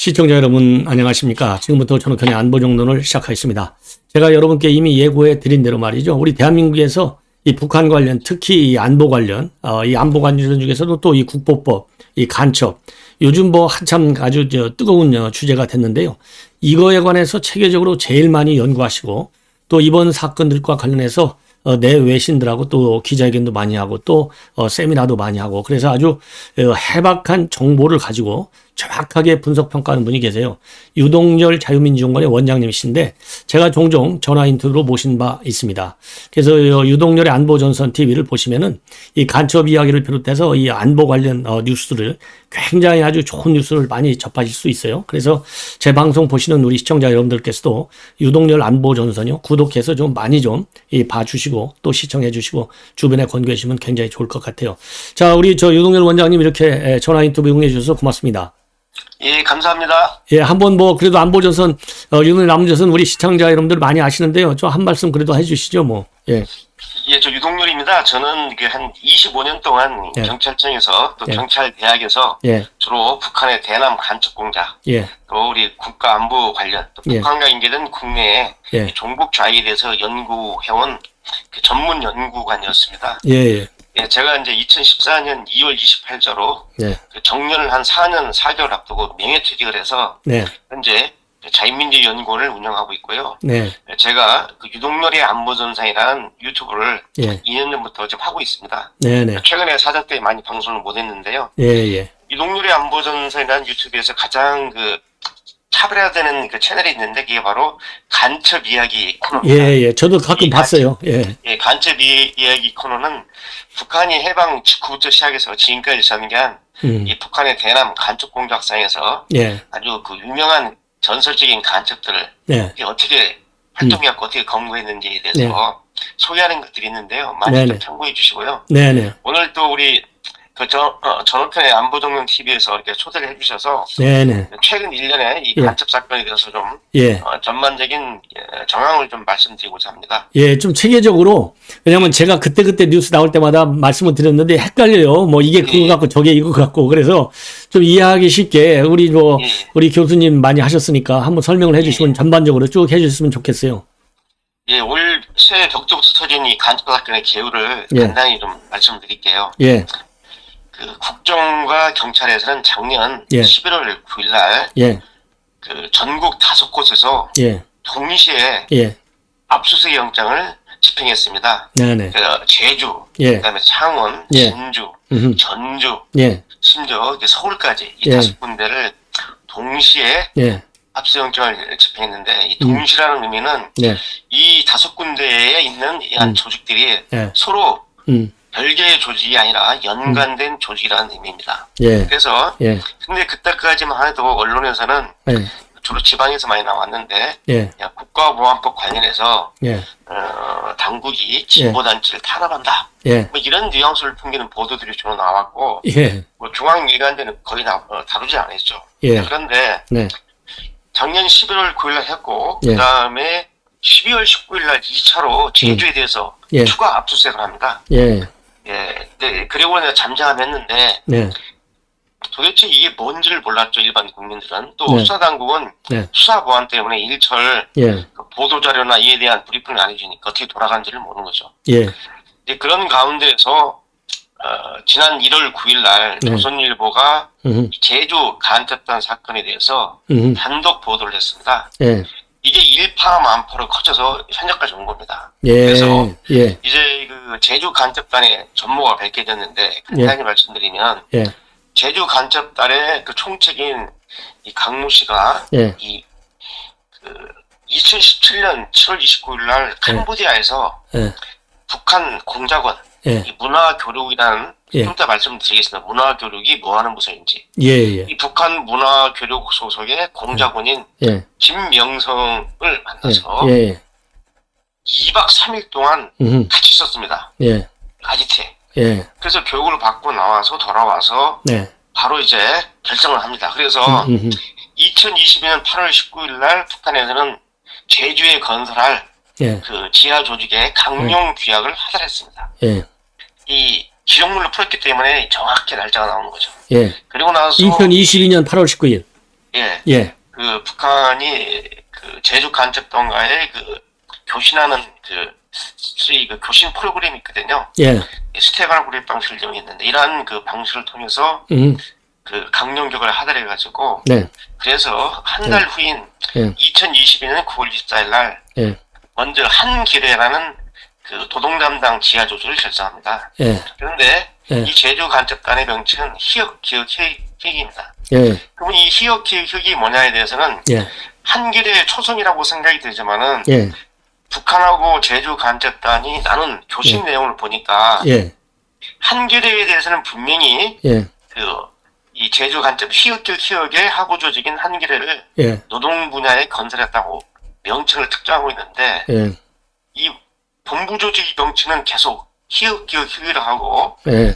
시청자 여러분 안녕하십니까. 지금부터 전흑현의 안보정론을 시작하겠습니다. 제가 여러분께 이미 예고해 드린 대로 말이죠. 우리 대한민국에서 이 북한 관련, 특히 이 안보 관련, 이 안보 관련 중에서도 또 이 국보법, 이 간첩, 요즘 뭐 한참 아주 뜨거운 주제가 됐는데요. 이거에 관해서 체계적으로 제일 많이 연구하시고 또 이번 사건들과 관련해서 내외신들하고 또 기자회견도 많이 하고 또 세미나도 많이 하고 그래서 아주 해박한 정보를 가지고 정확하게 분석평가하는 분이 계세요. 유동열 자유민주연구원의 원장님이신데 제가 종종 전화 인터뷰로 모신 바 있습니다. 그래서 유동열의 안보전선 TV를 보시면은 이 간첩 이야기를 비롯해서 이 안보 관련 뉴스를 굉장히 아주 좋은 뉴스를 많이 접하실 수 있어요. 그래서 제 방송 보시는 우리 시청자 여러분들께서도 유동열 안보전선이요 구독해서 좀 많이 좀 봐주시고 또 시청해 주시고 주변에 권고해 주시면 굉장히 좋을 것 같아요. 자, 우리 유동열 원장님 이렇게 전화 인터뷰 응해 주셔서 고맙습니다. 예, 감사합니다. 예, 한번 뭐 그래도 안보전선 유동열 안보전선 우리 시청자 여러분들 많이 아시는데요. 좀 한 말씀 그래도 해주시죠, 뭐. 예. 예, 저 유동열입니다. 저는 한 25년 동안 예. 경찰청에서 또 예. 경찰대학에서 예. 주로 북한의 대남 간첩 공작, 예. 또 우리 국가 안보 관련, 또 예. 북한과 연계된 국내의 예. 종북 좌익에 대해서 연구해온 그 전문 연구관이었습니다. 예. 예. 예, 제가 이제 2014년 2월 28일자로 예. 정년을 한 4년 4개월 앞두고 명예퇴직을 해서 네. 현재 자유민주연구원을 운영하고 있고요. 네. 제가 그 유동열의 안보전선이라는 유튜브를 예. 2년 전부터 좀 하고 있습니다. 네네. 최근에 사정 때문에 많이 방송을 못했는데요. 예. 예. 유동열의 안보전선이라는 유튜브에서 가장 차별해야 되는 그 채널이 있는데 그게 바로 간첩 이야기 코너입니다. 예. 예. 저도 가끔 봤어요. 예. 예, 간첩 이야기 코너는 북한이 해방 직후부터 시작해서 지금까지 전개한 이 북한의 대남 간첩 공작상에서 예. 아주 그 유명한 전설적인 간첩들을 네. 어떻게 활동해왔고 어떻게 검거했는지에 대해서 소개하는 것들이 있는데요. 많이 네네. 좀 참고해 주시고요. 네네. 오늘 또 우리 전호편의 안보정론 TV에서 이렇게 초대를 해주셔서 네네. 최근 1년의 이 예. 간첩 사건에 대해서 좀 예. 전반적인 정황을 좀 말씀드리고자 합니다. 예, 좀 체계적으로, 왜냐면 제가 그때그때 뉴스 나올 때마다 말씀을 드렸는데 헷갈려요. 뭐 이게 그거 같고 저게 이거 같고. 그래서 좀 이해하기 쉽게 우리 교수님 많이 하셨으니까 한번 설명을 해주시면 전반적으로 쭉 해주셨으면 좋겠어요. 예, 올 새해 벽조부터 터진 이 간첩 사건의 개요를 예. 간단히 좀 말씀드릴게요. 예. 그 국정과 경찰에서는 작년 예. 11월 9일 날 예. 그 전국 5곳에서 예. 동시에 예. 압수수색 영장을 집행했습니다. 네네. 제주, 예. 그다음에 창원, 예. 진주, 음흠. 전주, 예. 심지어 이제 서울까지 이 예. 5군데를 동시에 예. 압수영장을 집행했는데 이 동시라는 의미는 예. 이 5군데에 있는 이 한 조직들이 예. 서로 음. 별개의 조직이 아니라 연관된 조직이라는 의미입니다. 예. 그래서 예. 근데 그때까지만 해도 언론에서는 예. 주로 지방에서 많이 나왔는데 예. 국가보안법 관련해서 예. 당국이 진보단체를 탄압한다. 예. 뭐 이런 뉘앙스를 풍기는 보도들이 주로 나왔고 예. 뭐 중앙일간들은 거의 다루지 않았죠. 예. 그런데 네. 작년 11월 9일 날 했고 예. 그다음에 12월 19일 날 2차로 제주에 대해서 예. 추가 압수수색을 합니다. 예. 예. 네, 그리고 내가 잠잠했는데 네. 도대체 이게 뭔지를 몰랐죠. 일반 국민들은. 또 네. 수사당국은 네. 수사보안 때문에 일철 예. 그 보도자료나 이에 대한 브리핑을 안 해주니까 어떻게 돌아간지를 모르는 거죠. 예. 이제 그런 가운데에서 지난 1월 9일 날 네. 조선일보가 음. 제주 간첩단 사건에 대해서 단독 보도를 했습니다. 예. 이게 일파만파로 커져서 현재까지 온 겁니다. 예. 그래서 예. 이제 그 제주 간첩단의 전모가 밝혀졌는데 간단히 말씀드리면 예. 제주 간첩단의 그 총책인 이 강모 씨가 예. 2017년 7월 29일 날 캄보디아에서 예. 북한 공작원 예. 이 문화교육이라는 예. 좀 이따 말씀드리겠습니다. 문화교육이 뭐 하는 부서인지. 예. 예. 이 북한 문화교육 소속의 공작원인 예. 김명성을 만나서 예. 2박 3일 동안 같이 있었습니다. 예. 아지트에. 예. 그래서 교육을 받고 나와서 돌아와서 네. 바로 이제 결정을 합니다. 그래서 2022년 8월 19일 날 북한에서는 제주에 건설할 예. 그 지하 조직의 강용 규약을 하달했습니다. 예. 이 기록물로 풀었기 때문에 정확히 날짜가 나오는 거죠. 예. 그리고 나서 2022년 8월 19일. 예. 예. 그 북한이 그 제주 간첩단과의 그 교신하는 소위 그 교신 프로그램이 있거든요. 예. 스테반 그룹 방식을 이용했는데 이러한 그 방식을 통해서 그 강령격을 하달해 가지고 네. 그래서 한 달 후인 예. 2022년 9월 24일 날 예. 먼저 한기뢰라는 그 노동 담당 지하 조직을 결성합니다. 예. 그런데 예. 이 제주 간첩단의 명칭은 희역 기억 혁입니다. 예. 그러면 이 희역 기억 혁이 뭐냐에 대해서는 예. 한기뢰 초성이라고 생각이 되지만은 예. 북한하고 제주 간첩단이 나눈 교신 내용을 보니까 예. 한기뢰에 대해서는 분명히 예. 이 제주 간첩 희역의 하부 조직인 한기뢰를 예. 노동 분야에 건설했다고 명칭을 특정하고 있는데 예. 이 본부 조직 명칭은 계속 희역이라고 하고 예.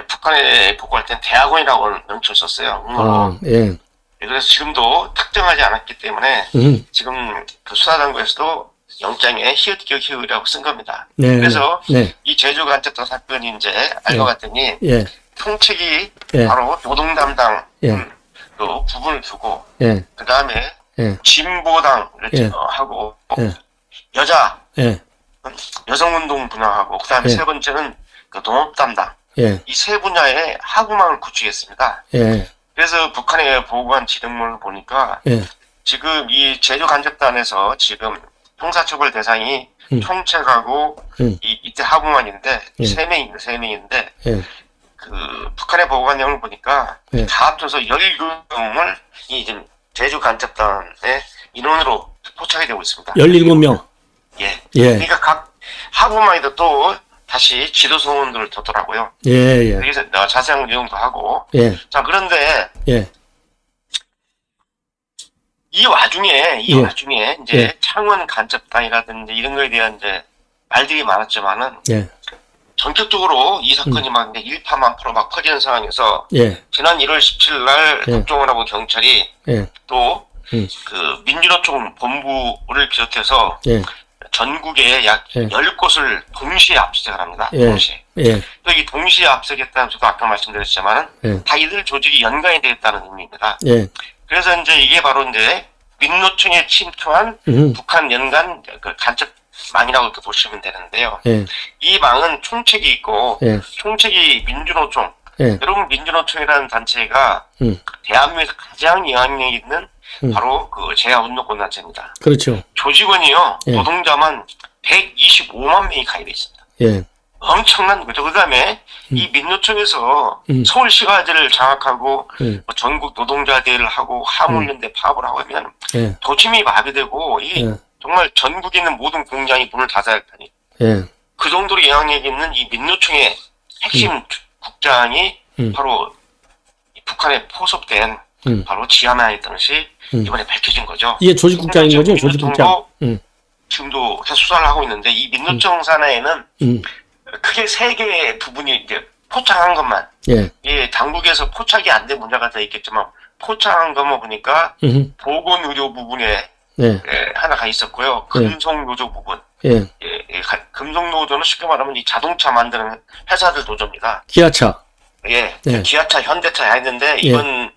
북한에 보고할 땐 대학원이라고 명칭을 썼어요. 아, 예. 그래서 지금도 특정하지 않았기 때문에 지금 그 수사당국에서도 영장에 희역이라고 쓴 겁니다. 네. 그래서 네. 이 제주 간첩단 사건이 이제 알고 봤더니 예. 총책이 예. 바로 노동 담당 예. 그 부분을 두고 예. 그 다음에 예. 진보당을 예. 하고 예. 여자 예. 여성운동 분야하고 그 다음에 예. 세 번째는 그 농업 담당 예. 이 세 분야에 하부망을 구축했습니다. 예. 그래서 북한에 보고한 지령문을 보니까 예. 지금 이 제주 간접단에서 지금 형사처벌 대상이 총책하고 이때 하부만인데 예. 세 명인데 예. 그 북한의 보고한 내용을 보니까 예. 다 합쳐서 17명을 이 지금 제주 간접단의 인원으로 포착이 되고 있습니다. 17명. 예. 예. 그러니까 각 하부만에도 또 다시 지도 소원들을 뒀더라고요. 예. 예. 여기서 자세한 내용도 하고. 예. 자, 그런데 예. 이 와중에 이제 예. 창원 간첩단이라든지 이런 거에 대한 이제 말들이 많았지만은 예. 전격적으로 이 사건이 막 이제 일파만파로 막 퍼지는 상황에서 예. 지난 1월 17일 날 예. 국정원하고 경찰이 예. 또 그 민주노총 본부를 비롯해서 예. 전국에 약 예. 10곳을 동시에 압수수색을 합니다. 예. 동시에. 예. 또 이 동시에 압수수색했다는 저도 아까 말씀드렸지만은 예. 다 이들 조직이 연관이 되어 있다는 의미입니다. 예. 그래서 이제 이게 바로 이제 민노총에 침투한 북한 연간 그 간첩망이라고 이렇게 보시면 되는데요. 예. 이 망은 총책이 있고 예. 총책이 민주노총. 예. 여러분 민주노총이라는 단체가 대한민국에서 가장 영향력 있는 바로 그 제야운동권 단체입니다. 그렇죠. 조직원이요. 예. 노동자만 125만 명이 가입돼 있습니다. 예. 엄청난 거죠. 그 다음에 이 민노총에서 서울시가지를 장악하고 뭐 전국 노동자대회를 하고 화물연대 파업을 하고 하면 예. 도심이 마비되고 이 예. 정말 전국에 있는 모든 공장이 문을 닫아야 하니 예. 그 정도로 영향력 있는 이 민노총의 핵심 국장이 바로 이 북한에 포섭된 바로 지하만에 있던 것이 이번에 밝혀진 거죠. 이게 조직국장인 거죠? 조직국장. 지금도 계속 수사를 하고 있는데 이 민노총 산하에는 크게 세 개의 부분이 이제 포착한 것만. 예. 예, 당국에서 포착이 안 된 문제가 더 있겠지만 포착한 것만 보니까 보건의료 부분에 예. 하나가 있었고요. 금속노조 부분. 예. 금속노조는 쉽게 말하면 이 자동차 만드는 회사들 노조입니다. 기아차. 예. 네. 기아차, 현대차 했는데 이번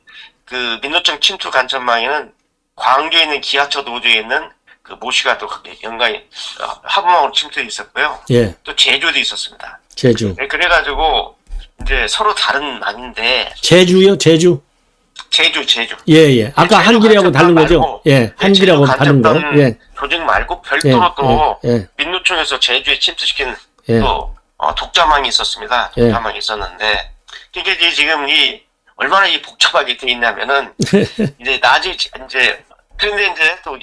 그 민노총 침투 간첩망에는 광주에 있는 기아차 노조에 있는 그 모씨가 또 연관이 하부망으로 침투해 있었고요. 예. 또 제주도 있었습니다. 제주. 네, 그래가지고 이제 서로 다른 망인데 제주요? 제주. 제주. 예, 예. 아까 한길하고 다른 거죠? 말고, 예. 한길하고 다른 거. 예. 조직 말고 별도로 또 예. 민노총에서 제주에 침투시킨 예. 또 독자망이 있었습니다. 예. 독자망이 있었는데 이게 이제 지금 이 얼마나 이 복잡하게 돼 있냐면은 이제 이제 그런데 이제 또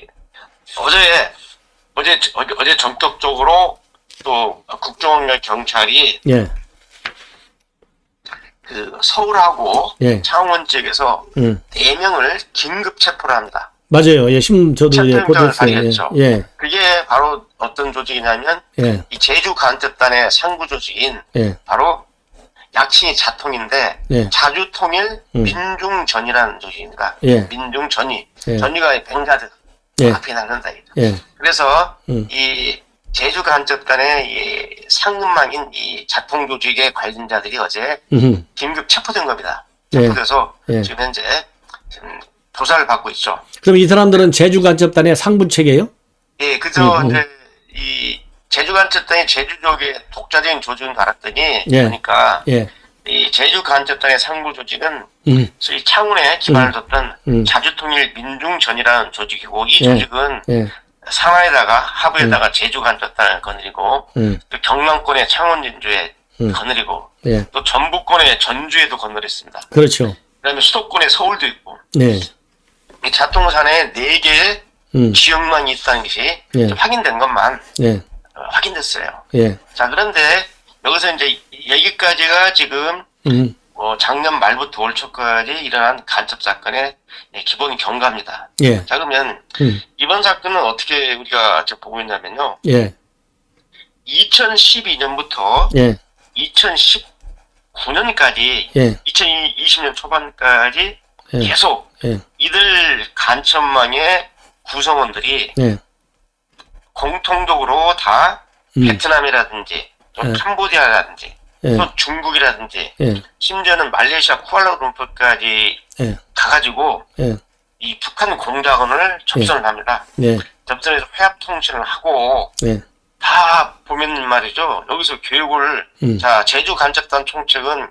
어제 전격적으로 또 국정원과 경찰이 예. 그 서울하고 예. 창원 지역에서 4명을 긴급 체포를 합니다. 맞아요. 예. 저도 예, 보도했어요. 예. 예. 그게 바로 어떤 조직이냐면 예. 이 제주 간첩단의 상부 조직인 예. 바로 약칭이 자통인데 예. 자주통일 민중전이라는 조직입니다. 예. 민중전이. 예. 전이가 뱅가드 예. 앞에 나는다. 예. 그래서 이 제주 간첩단의 이 상근망인 이 자통 조직의 관련자들이 어제 긴급 체포된 겁니다. 예. 체포돼서 예. 지금 현재 지금 조사를 받고 있죠. 그럼 이 사람들은 제주간첩단의 상부체계예요? 예, 그저 이제 이 제주간첩단이 제주족의 독자적인 조직인 줄 알았더니 예. 보니까 예. 이 제주간첩단의 상부 조직은 음. 소위 창원에 기반을 뒀던 음. 자주통일민중전이라는 조직이고 이 예. 조직은 예. 상하에다가 하부에다가 제주간첩단을 거느리고 또 경남권의 창원 진주에 거느리고 예. 또 전북권의 전주에도 건너렸습니다. 그렇죠. 그다음에 수도권의 서울도 있고 네. 이 자통산에 4개의 지역망이 있다는 것이 예. 확인된 것만 예. 확인됐어요. 예. 자, 그런데 여기서 이제 여기까지가 지금 작년 말부터 올 초까지 일어난 간첩 사건의 기본 경과입니다. 예. 자, 그러면 이번 사건은 어떻게 우리가 지금 보고 있냐면요. 예. 2012년부터 예. 2019년까지 예. 2020년 초반까지 예. 계속 예. 이들 간첩망의 구성원들이 예. 공통적으로 다 베트남이라든지 또 예. 캄보디아라든지 예. 또 중국이라든지 예. 심지어는 말레이시아 쿠알라룸푸르까지 예. 가가지고 예. 이 북한 공작원을 접선을 합니다. 예. 접선해서 회합 통신을 하고 예. 다 보면 말이죠. 여기서 교육을 자 제주 간첩단 총책은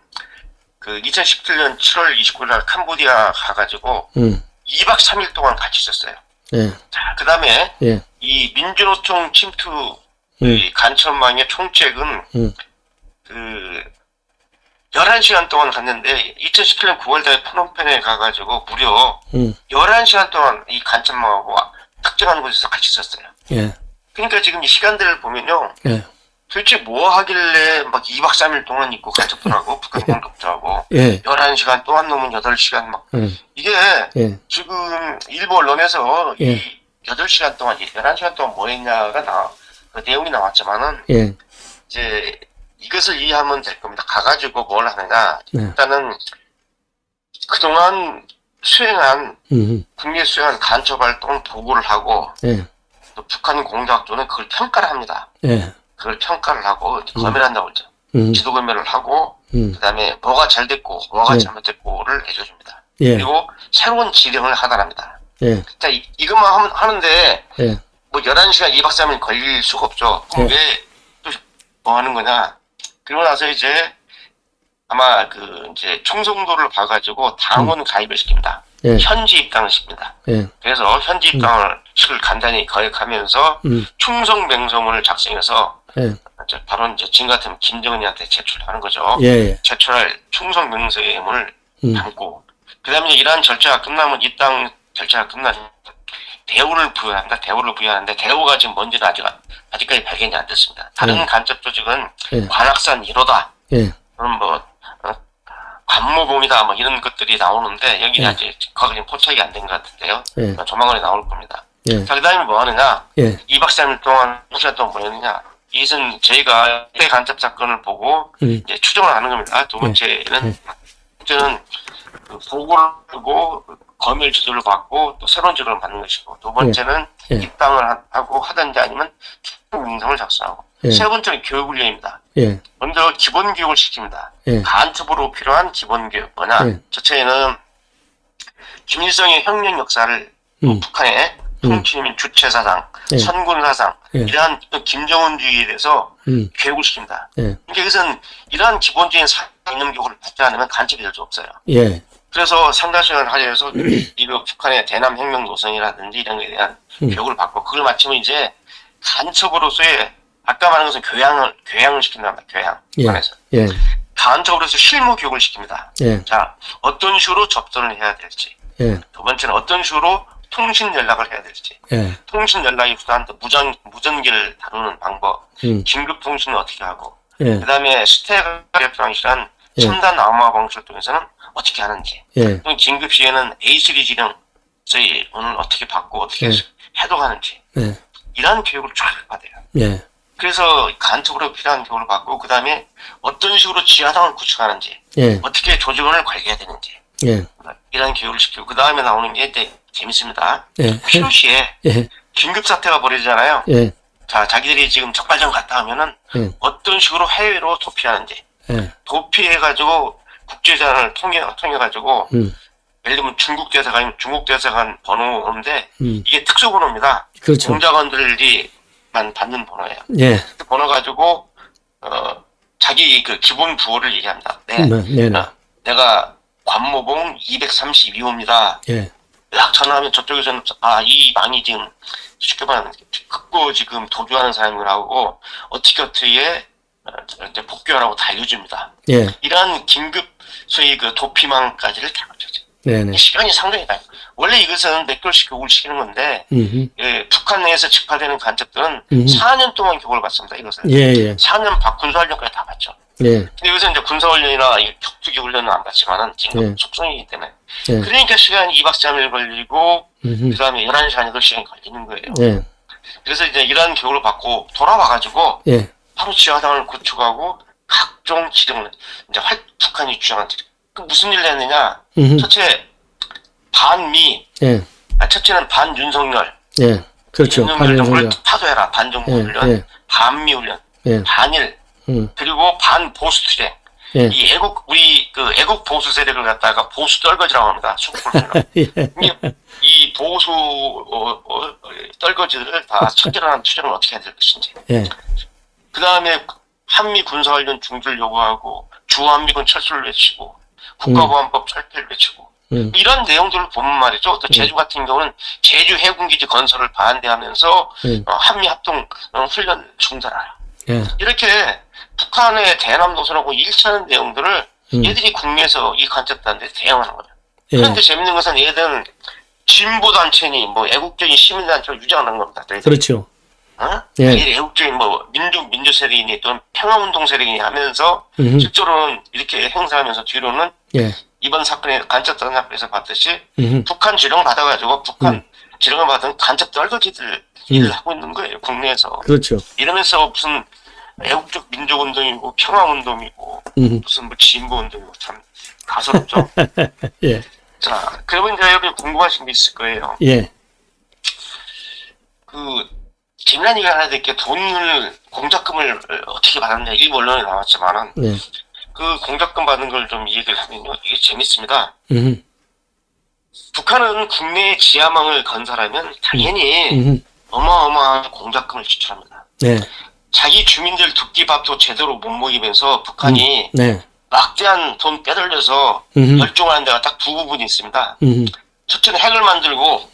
그 2017년 7월 29일 날 캄보디아 가가지고 2박 3일 동안 같이 있었어요. 예. 자, 그 다음에 예. 이 민주노총 침투 이 간첩망의 총책은 그 11시간 동안 갔는데 2017년 9월달에 프놈펜에 가가지고 무려 11시간 동안 이 간첩망하고 특정한 곳에서 같이 있었어요. 예. 그러니까 지금 이 시간들을 보면요. 예. 도대체 뭐 하길래 막 2박 3일 동안 있고 간첩들하고 북한 공격자하고 예. 11시간 동안 넘은 8시간 막 이게 예. 지금 일부 언론에서 예. 이 8시간 동안 11시간 동안 뭐 했냐가 그 내용이 나왔지만은 예. 이제 이것을 이해하면 될 겁니다. 가가지고 뭘 하느냐. 네. 일단은 그동안 수행한 국내 수행한 간첩 활동을 보고를 하고 예. 또 북한 공작조는 그걸 평가를 합니다. 예. 그걸 평가를 하고 검열한다고 그러죠. 지도 검열을 하고 그다음에 뭐가 잘 됐고 뭐가 예. 잘못됐고를 해줘줍니다. 예. 그리고 새로운 지령을 하달합니다. 예. 자 이것만 하는데 예. 뭐 11시간 2박 3일 걸릴 수가 없죠. 그럼 예. 왜 또 뭐 하는 거냐. 그러고 나서 이제 아마 그 이제 충성도를 봐가지고 당원 가입을 시킵니다. 예. 현지 입당을 시킵니다. 예. 그래서 현지 입당을 식을 간단히 거역하면서 충성 맹서문을 작성해서 예. 바로 이제 지금 같으면 김정은이한테 제출하는 거죠. 예. 제출할 충성 맹서문을 담고 그다음에 이러한 절차가 끝나면 입당 절차가 끝나면 대우를 부여한다. 대우를 부여하는데 대우가 지금 뭔지는 아직까지 발견이 안 됐습니다. 다른 간첩 조직은 예. 관악산 1호다. 예. 그럼 뭐 관모봉이다. 뭐 이런 것들이 나오는데 여기는 예. 아직 거기 포착이 안 된 것 같은데요. 예. 조만간에 나올 겁니다. 예. 자, 그다음에 뭐 하느냐? 예. 2박 3일 동안 2시간 동안 뭐 했느냐? 이것은 저희가 때 간첩 사건을 보고 이제 추정을 하는 겁니다. 두 번째는 그 보고를 하고 검열 지도를 받고 또 새로운 지도를 받는 것이고 두 번째는 예. 입당을 하고 하든지 아니면 명성을 작성하고 예. 세 번째는 교육훈련입니다. 예. 먼저 기본 교육을 시킵니다. 예. 간첩으로 필요한 기본 교육 뭐냐? 예. 첫째는 김일성의 혁명 역사를 북한의 통치민 주체사상, 예. 선군사상 예. 이러한 김정은주의에 대해서 교육을 시킵니다. 예. 그러니까 이것은 이러한 기본적인 상념 교육을 받지 않으면 간첩이 될 수 없어요. 예. 그래서 상당시간을 하려서 이거 북한의 대남 혁명 노선이라든지 이런 것에 대한 교육을 받고 그걸 마치면 이제 간첩으로서의 아까 말한 것은 교양을 시킨답니다. 교양. 예. 북한에서. 예. 간첩으로서 실무 교육을 시킵니다. 예. 자, 어떤 식으로 접선을 해야 될지. 예. 두 번째는 어떤 식으로 통신 연락을 해야 될지. 예. 통신 연락이 우선 무전기를 다루는 방법. 긴급 통신을 어떻게 하고. 예. 그다음에 스테레오 방식이란 첨단 암호화 방식을 통해서는 어떻게 하는지. 예. 또 긴급 시에는 A3 지령 저희 오늘 어떻게 받고 어떻게 해독하는지. 예. 이런 교육을 쫙 받아요. 예. 그래서 간첩으로 필요한 교육을 받고 그다음에 어떤 식으로 지하당을 구축하는지. 예. 어떻게 조직원을 관리해야 되는지. 예. 이런 교육을 시키고 그다음에 나오는 게 이제 재밌습니다. 예. 필요시에 예. 긴급 사태가 벌어지잖아요. 예. 자, 자기들이 지금 적발전 갔다 하면은 어떤 식으로 해외로 도피하는지. 예. 도피해가지고 국제전을 통해가지고 예를 들면 중국 대사관이면 중국 대사관 번호인데 이게 특수 번호입니다. 그렇죠. 공작원들이만 받는 번호예요. 예. 그 번호 가지고 자기 그 기본 부호를 얘기합니다. 네. 내가 관모봉 232호입니다. 예. 딱 전화하면 저쪽에서는 이 망이 지금 쉽게 말하면 극고 지금 도주하는 사람이라고 어떻게 이제 복귀하라고 다 알려줍니다. 예. 이러한 긴급 소위 그 도피망까지를 다 맞췄죠. 네네. 시간이 상당히 가요. 원래 이것은 몇 개월씩 교육을 시키는 건데 예, 북한 내에서 집화되는 간첩들은 4년 동안 교육을 받습니다. 이것은 예. 4년 군사훈련까지 다 받죠. 예. 근데 여기서 이제 군사훈련이나 격투기 훈련은 안 받지만은 지금 예. 속성이기 때문에 예. 그러니까 시간이 2박 3일 걸리고 그 다음에 11시간, 8시간이 걸리는 거예요. 예. 그래서 이제 이러한 교육을 받고 돌아와가지고 예. 바로 지하당을 구축하고 각종 기능을 이제 북한이 주장한 그 무슨 일을 했느냐? 첫째 반미, 예. 첫째는 반윤석열, 예. 그렇죠. 윤석열 파도해라 반정부 예. 훈련, 예. 반미 훈련, 예. 반일 그리고 반보수 투쟁. 예. 이 애국 보수 세력을 갖다가 보수 떨거지라고 합니다. 예. 이 보수 떨거지들을 다 처절한 투쟁을 어떻게 해야 될 것인지. 예. 그 다음에 한미 군사훈련 중지를 요구하고 주한미군 철수를 외치고 국가보안법 철폐를 외치고 이런 내용들을 보면 말이죠. 또 제주 같은 경우는 제주 해군기지 건설을 반대하면서 한미 합동 훈련 중단하라. 예. 이렇게 북한의 대남 노선하고 일치하는 내용들을 얘들이 국내에서 이 간첩단한테 대응하는 거예요. 예. 그런데 재밌는 것은 얘들은 진보 단체니 뭐 애국적인 시민 단체로 유장하는 겁니다. 그렇죠. 예. 애국적인 뭐 민주 세력이니 또는 평화운동 세력이니 하면서 실제로는 이렇게 행사하면서 뒤로는 예. 이번 사건에 간첩단 사건에서 봤듯이 북한 지령 받아가지고 북한 지령을 받은 간첩 떨거지들 일을 하고 있는 거예요. 국내에서. 그렇죠. 이러면서 무슨 애국적 민족운동이고 평화운동이고 무슨 뭐 진보운동이고 참 가소롭죠. 예. 자, 그러면 이제 여기 궁금하신 게 있을 거예요. 예. 김란이가 하나 될게 돈을 공작금을 어떻게 받았냐 일부 언론에 나왔지만은 예. 그 공작금 받은 걸 좀 얘기를 하면요 이게 재밌습니다. 북한은 국내에 지하망을 건설하면 당연히 어마어마한 공작금을 지출합니다. 네. 자기 주민들 두끼밥도 제대로 못 먹이면서 북한이 네. 막대한 돈 빼돌려서 열중하는 데가 딱 두 부분이 있습니다. 첫째는 핵을 만들고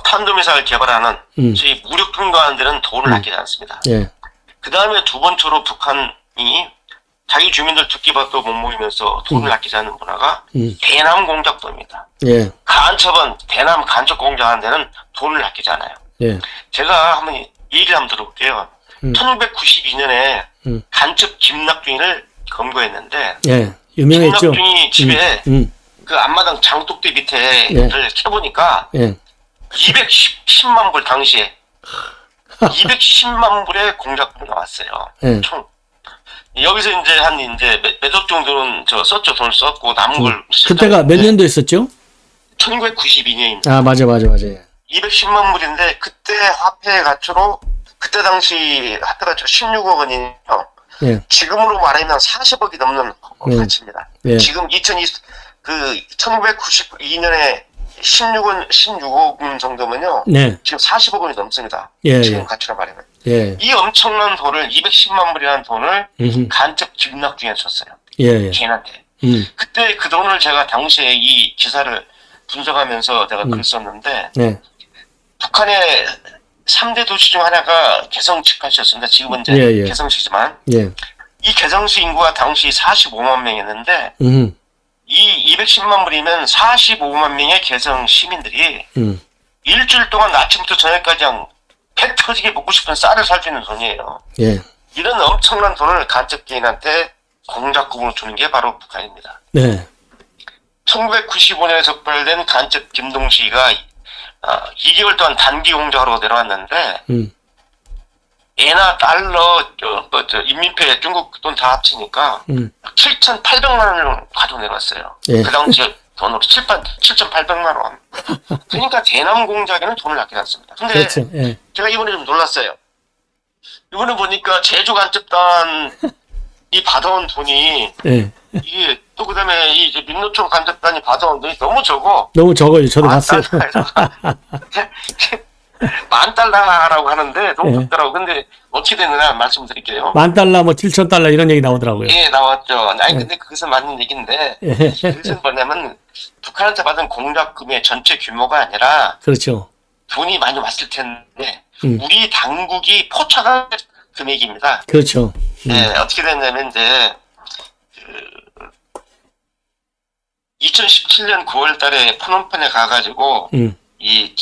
탄도미사일 개발하는 저희 무력 증가하는 데는 돈을 아끼지 않습니다. 예. 그 다음에 두 번째로 북한이 자기 주민들 두끼밥도 못 먹이면서 돈을 아끼지 않는 문화가 대남 공작도입니다. 예. 간첩은 대남 간첩 공작하는 데는 돈을 아끼지 않아요. 예. 제가 한번 얘기를 한번 들어볼게요. 1992년에 간첩 김낙준이를 검거했는데 예. 유명했죠. 김낙준이 집에 그 앞마당 장독대 밑에를 캐보니까 210만 불 당시에 210만 불의 공작금이 나왔어요. 총 여기서 이제 몇 억 정도는 썼죠. 돈을 썼고 남은 걸 그때가 몇 년도 했었죠? 1992년입니다. 아 맞아. 210만 불인데 그때 화폐 가치로 그때 당시 화폐 가치가 16억 원이요. 예. 지금으로 말하면 40억이 넘는 가치입니다. 예. 지금 1992년에 16억 원 정도면요. 네. 지금 40억 원이 넘습니다. 예. 지금 가치로 말하면. 예. 이 엄청난 돈을 210만 불이라는 돈을 간첩 김낙준에 줬어요. 예. 개인한테. 그때 그 돈을 제가 당시에 이 기사를 분석하면서 내가 글 썼는데 네. 북한의 3대 도시 중 하나가 개성시까지였습니다. 지금은 이제 개성시지만 예. 이 개성시 인구가 당시 45만 명이었는데 이 210만 불이면 45만 명의 개성 시민들이 일주일 동안 아침부터 저녁까지 그냥 배 터지게 먹고 싶은 쌀을 살 수 있는 돈이에요. 예. 이런 엄청난 돈을 간첩 개인한테 공작금으로 주는 게 바로 북한입니다. 네. 1995년에 적발된 간첩 김동식이가 2개월 동안 단기 공작으로 내려왔는데 엔화 달러 인민폐 중국 돈 다 합치니까 7,800만 원을 가지고 내려왔어요. 예. 그 당시 돈으로 7,800만 원. 그러니까 대남 공작에는 돈을 아끼지 않습니다. 근데 그렇죠. 예. 제가 이번에 좀 놀랐어요. 이번에 보니까 제주 간첩단이 받아온 돈이 예. 이게 또 그다음에 이 이제 민노총 간접단이 받아온 돈이 너무 적어. 너무 적어요. 저도 만 봤어요. $10,000라고 하는데 너무 예. 적더라고. 근데 어떻게 되느냐 말씀드릴게요. $10,000, 뭐 $7,000 이런 얘기 나오더라고요. 예, 나왔죠. 아니 근데 그것은 맞는 얘기인데 예. 그것은 뭐냐면 북한한테 받은 공작금의 전체 규모가 아니라 그렇죠. 돈이 많이 왔을 텐데 음. 우리 당국이 포착한 금액입니다. 그렇죠. 네, 어떻게 됐냐면 이제 2017년 9월 달에 푸놈펜에 가가지고 이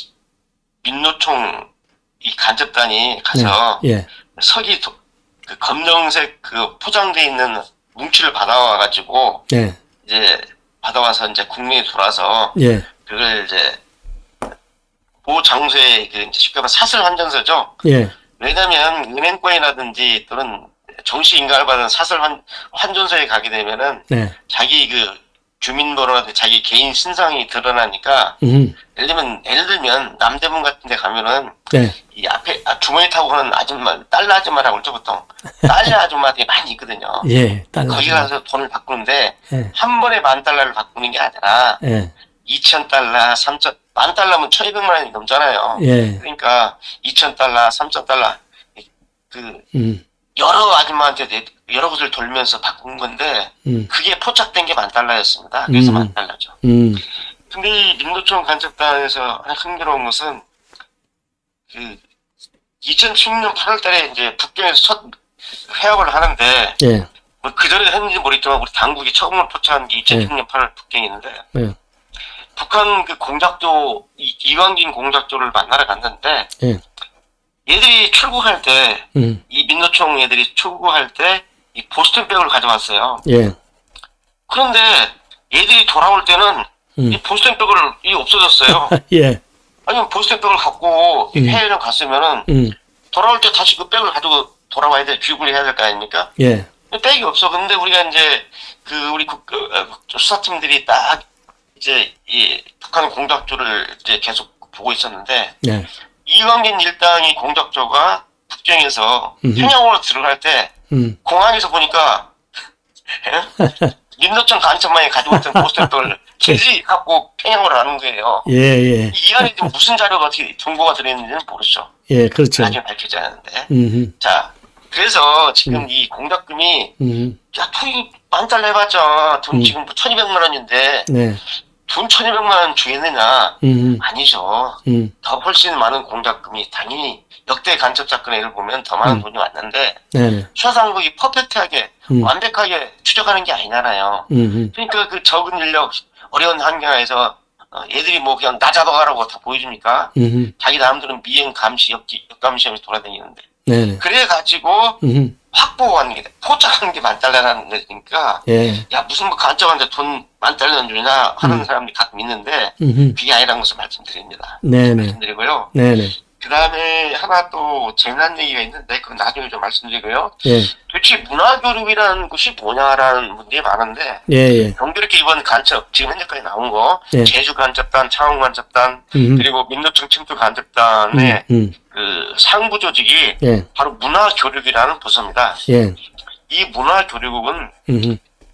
민노총 이 간접단이 가서 예. 서기 그 검정색 그 포장돼 있는 뭉치를 받아와가지고 예. 이제 받아와서 이제 국내에 돌아서 예. 그걸 이제 모 장소에 그 쉽게 말해 사설 환전소죠. 예. 왜냐면 은행권이라든지 또는 정시 인가를 받은 사설 환전소에 가게 되면은 네. 자기 그 주민번호라든지 자기 개인 신상이 드러나니까 예를 들면 남대문 같은 데 가면은 네. 이 앞에 주머니 타고 가는 아줌마 달러 아줌마라고 그러죠 보통 달러 아줌마들이 많이 있거든요. 예. 달러. 거기 가서 돈을 바꾸는데 예. 한 번에 $10,000를 바꾸는 게 아니라 예. $2,000, 3,000, $10,000면 1,200만 원이 넘잖아요. 예. 그러니까 $2,000, $3,000 그 여러 아줌마한테 여러 곳을 돌면서 바꾼 건데 그게 포착된 게 $10,000였습니다. 그래서 $10,000죠. 근데 이 민노총 간접단에서 흥미로운 것은 그 2016년 8월 달에 이제 북경에서 첫 회합을 하는데 예. 뭐 그전에도 했는지 모르겠지만 우리 당국이 처음으로 포착한 게 2016년 8월 북경이었는데 예. 북한 그 공작조 이광진 공작조를 만나러 갔는데 예. 얘들이 출국할 때 이 민노총 애들이 출국할 때 이 보스턴백을 가져왔어요. 예. 그런데 얘들이 돌아올 때는 이 보스턴백을 이 없어졌어요. 예. 아니면 보스턴백을 갖고 해외를 갔으면은 돌아올 때 다시 그 백을 가지고 돌아와야 돼. 귀국을 해야 될 거 아닙니까? 예. 백이 없어. 근데 우리가 이제 그 우리 수사팀들이 딱 이제 이 북한 공작조를 이제 계속 보고 있었는데 예. 이광진 일당이 공작조가 북경에서 평양으로 들어갈 때 공항에서 보니까 민노총 간첩만이 가지고 있던 보스턴백을 길이 갖고 평양으로 가는 거예요. 예. 예. 이 안에 지금 무슨 자료가 어떻게 정보가 들어있는지는 모르죠. 예. 그렇죠. 나중에 밝혀지 않았는데. 자, 그래서 지금 이 공작금이 야, 돈이 $10,000 해봤자 돈 지금 1,200만 원인데 네. 돈 1,200만 원 주겠느냐? 아니죠. 더 훨씬 많은 공작금이 당연히 역대 간첩 사건을 보면 더 많은 돈이 왔는데 네네. 수사당국이 퍼펙트하게 완벽하게 추적하는 게 아니잖아요. 그러니까 그 적은 인력 어려운 환경에서 얘들이 뭐 그냥 나 잡아가라고 다 보여줍니까? 자기 나름대로 미행 감시 역감시하면서 돌아다니는데 네네. 그래가지고 확보하는 게 포착하는 게 $10,000라는 거니까 예. 야 무슨 뭐 간첩한테 돈 $10,000 주냐 하는 사람들이 가끔 있는데 그게 아니라는 것을 말씀드립니다. 네네. 말씀드리고요. 네네. 그 다음에 하나 또 재미난 얘기가 있는데 그건 나중에 좀 말씀드리고요. 예. 도대체 문화교육이라는 것이 뭐냐라는 문제가 많은데 예. 예. 경비롭게 이번 간첩 지금 현재까지 나온 거 예. 제주 간접단, 창원 간접단 그리고 민노총 침투 간접단의 그 상부 조직이 예. 바로 문화교육이라는 부서입니다. 예. 이 문화교육은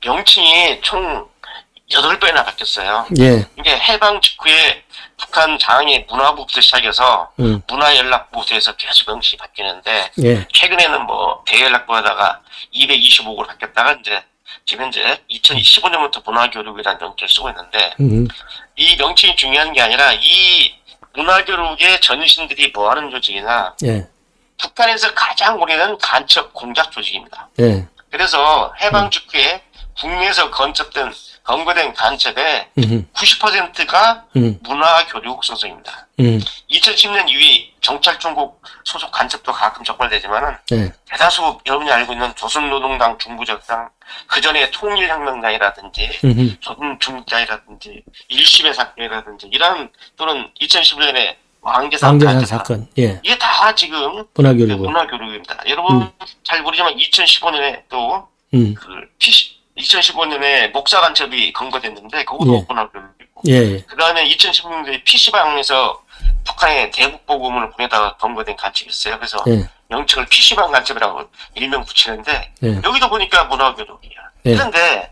명칭이 총 8배나 바뀌었어요. 예. 이게 해방 직후에 북한 장의 문화부부터 시작해서 문화연락부에서 계속 명칭이 바뀌는데 예. 최근에는 뭐 대연락부에다가 225억으로 바뀌었다가 이제 지금 현재 2015년부터 문화교육이라는 명칭을 쓰고 있는데 이 명칭이 중요한 게 아니라 이 문화교육의 전신들이 뭐 하는 조직이나 예. 북한에서 가장 오래된 간첩 공작 조직입니다. 예. 그래서 해방 직후에 국내에서 건거된 간첩의 90%가 문화교육 소속입니다. 2010년 이후에 경찰 중국 소속 간첩도 가끔 적발되지만은 예. 대다수 여러분이 알고 있는 조선노동당 중부적당 그전에 통일혁명당이라든지 조선중국당이라든지 일시배 사건이라든지 이런 또는 2011년에 왕계산 사건. 예. 이게 다 지금 문화교육. 문화교육입니다. 여러분 잘 모르지만 2015년에 또 그 2015년에 목사 간첩이 검거됐는데 그것도 예. 문화교육이고 예. 그 다음에 2016년에 PC방에서 북한에 대북 보고문을 보내다가 검거된 간첩이 있어요. 그래서 예. 명칭을 PC방 간첩이라고 일명 붙이는데 예. 여기도 보니까 문화교육이야. 예. 그런데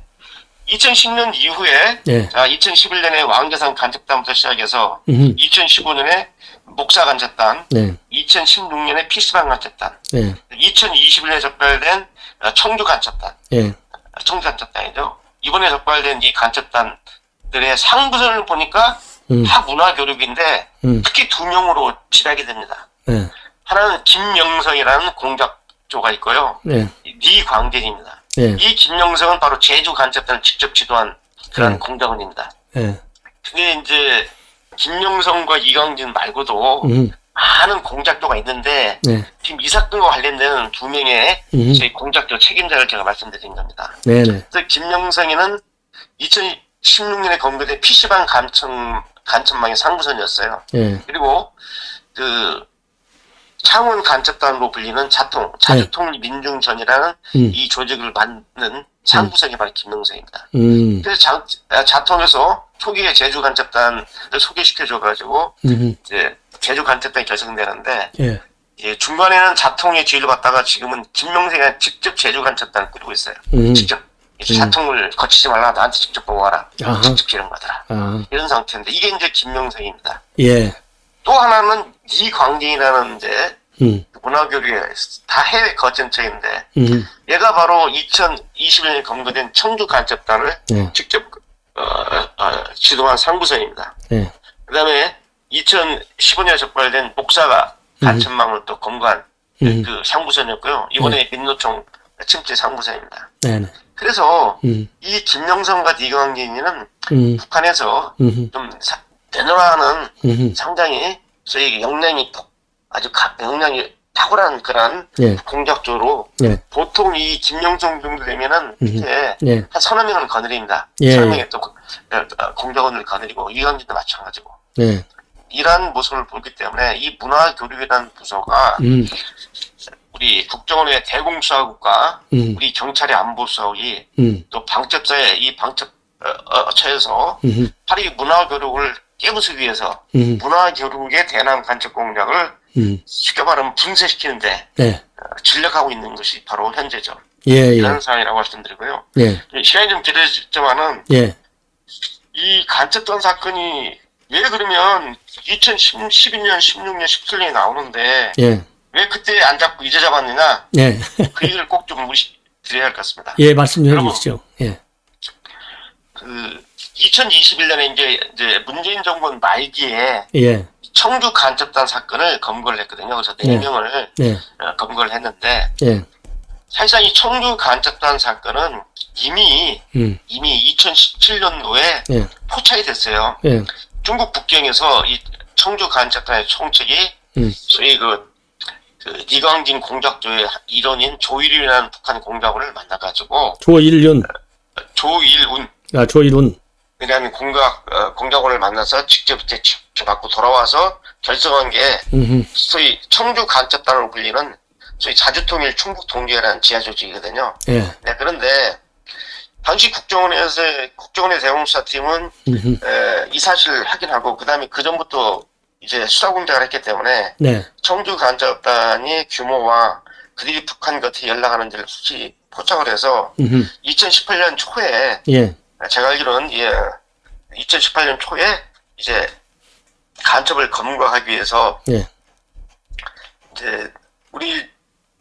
2010년 이후에 네. 자 2011년에 왕계산 간첩단부터 시작해서 음. 2015년에 목사 간첩단, 네. 2016년에 PC방 간첩단, 네. 2021년에 적발된 청주 간첩단, 네. 청주 간첩단이죠. 이번에 적발된 이 간첩단들의 상부선을 보니까 다 문화 교류인데 특히 두 명으로 지배하게 됩니다. 네. 하나는 김명성이라는 공작조가 있고요. 네. 니광진입니다. 네. 이 김명성은 바로 제주 간첩단을 직접 지도한 그런 네. 공작원입니다. 네. 근데 이제 김명성과 이광진 말고도 많은 공작조가 있는데 네. 지금 이 사건과 관련된 두 명의 저희 공작조 책임자를 제가 말씀드린 겁니다. 네. 네. 그래서 김명성이는 2016년에 검거된 PC방 간첩망의 상부선이었어요. 네. 그리고 그 창원 간첩단으로 불리는 자주통민중전이라는 이 조직을 만든 상부선이 바로 김명성입니다. 그래서 자통에서 초기에 제주 간첩단을 소개시켜줘가지고 이제 제주 간첩단이 결성되는데 예. 이제 중간에는 자통의 지휘를 받다가 지금은 김명성이 직접 제주 간첩단을 꾸리고 있어요. 직접 자통을 거치지 말라 나한테 직접 보고하라. 아하. 직접 기름 받으라. 아. 이런 상태인데 이게 이제 김명성입니다. 예. 또 하나는 니광진이라는 이제 문화교류에 다 해외 거점처인데 얘가 바로 2021년에 검거된 청주 간첩단을 네. 직접 지도한 상부선입니다. 네. 그다음에 2015년에 적발된 목사가 간첩망을 또 검거한 그 상부선이었고요. 이번에 민노총 침체 상부선입니다. 네. 그래서 이 김명성과 니광진이는 북한에서 좀 내놓으라는 상당히 저희 역량이 탁월한 그런 네. 공작조로 네. 보통 이 김명성 정도 되면은 밑에 네. 한 서너 명을 거느립니다. 예. 서너 명의 또 공작원을 거느리고 이광진도 마찬가지고 네. 이러한 모습을 보기 때문에 이 문화교육이라는 부서가 우리 국정원의 대공수사국과 우리 경찰의 안보수사국이 또 방첩사의 이 방첩처에서 파리 문화교육을 깨부수기 위해서 문화교육의 대남 간첩 공작을 쉽게 말하면 분쇄시키는데 네. 전력하고 있는 것이 바로 현재죠. 예. 예. 이런 상황이라고 말씀드리고요. 예. 시간이 좀 길어졌지만은 예. 이 간첩단 사건이 왜 그러면 2012년, 16년, 17년에 나오는데 예. 왜 그때 안 잡고 이제 잡았느냐? 네. 그 얘기를 꼭 좀 드려야 할 것 같습니다. 예, 말씀 좀 여러분, 해주시죠. 예. 그 2021년에 이제 문재인 정부 말기에 예. 청주 간첩단 사건을 검거를 했거든요. 그래서 네. 4명을 네. 검거를 했는데 예. 사실상 이 청주 간첩단 사건은 이미 2017년도에 예. 포착이 됐어요. 예. 중국 북경에서 이 청주 간첩단의 총책이 소위 그 니광진 공작조의 일원인 조일훈이라는 북한 공작원을 만나가지고 조일륜. 조일운 아, 조일운. 이라는 공작원을 만나서 직접 이제 받고 돌아와서 결성한 게 소위 청주 간첩단으로 불리는 소위 자주통일 충북 동지회라는 지하 조직이거든요. 예. 네, 그런데 당시 국정원의 대공수사팀은 이 사실을 확인하고 그 다음에 그 전부터 이제 수사 공작을 했기 때문에 네. 청주 간첩단의 규모와 그들이 북한 곁에 연락하는지를 솔직히 포착을 해서 2018년 초에 예. 제가 알기로는 2018년 초에 이제 간첩을 검거하기 위해서 예. 이제 우리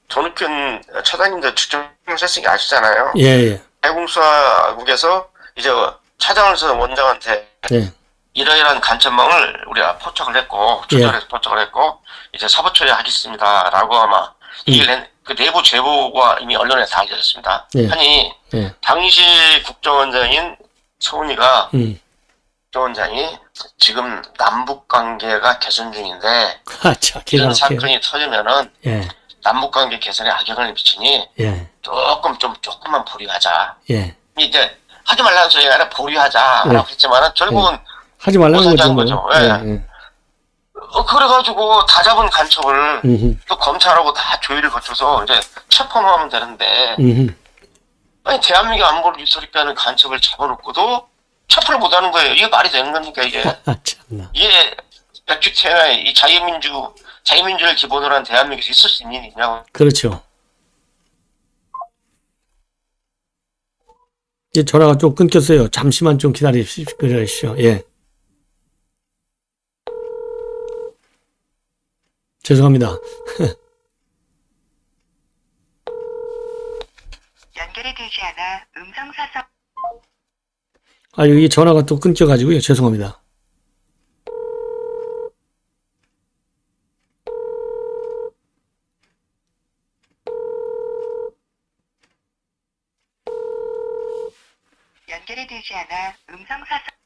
전우편 처장님도 직접 하셨으니 아시잖아요. 예. 예. 대공수사국에서 이제 차장을 원장한테 예. 이러이러한 간첩망을 우리가 포착을 했고 조절해서 포착을 했고 이제 사법 처리하겠습니다라고 아마 얘기를 그 내부 제보가 이미 언론에 다 알려졌습니다. 예. 아니 예. 당시 국정원장인 서훈이가 국정원장이 지금 남북 관계가 개선 중인데 아, 참, 기가 이런 막혀요. 사건이 터지면은 예. 남북 관계 개선에 악영향을 미치니 예. 조금만 보류하자. 예. 이제 하지 말라는 소리가 아니라 보류하자라고 했지만은 결국은 하지 말라는 거죠. 못하자는 뭐. 거죠. 예. 예. 그래가지고 다 잡은 간첩을 또 검찰하고 다 조율을 거쳐서 이제 체포만 하면 되는데 아니 대한민국 안보를 위태롭게 간첩을 잡아놓고도 체포를 못하는 거예요. 이게 말이 되는 겁니까 이게? 아, 참나. 이게 백주체의 이 자유민주를 기본으로 한 대한민국에서 있을 수 있는 일이냐고. 그렇죠. 이 전화가 좀 끊겼어요. 잠시만 좀 기다리십시오. 예. 죄송합니다. 연결이 되지 않아 음성사서 아, 여기 전화가 또 끊겨가지고요. 죄송합니다. 연결이 되지 않아 음성사서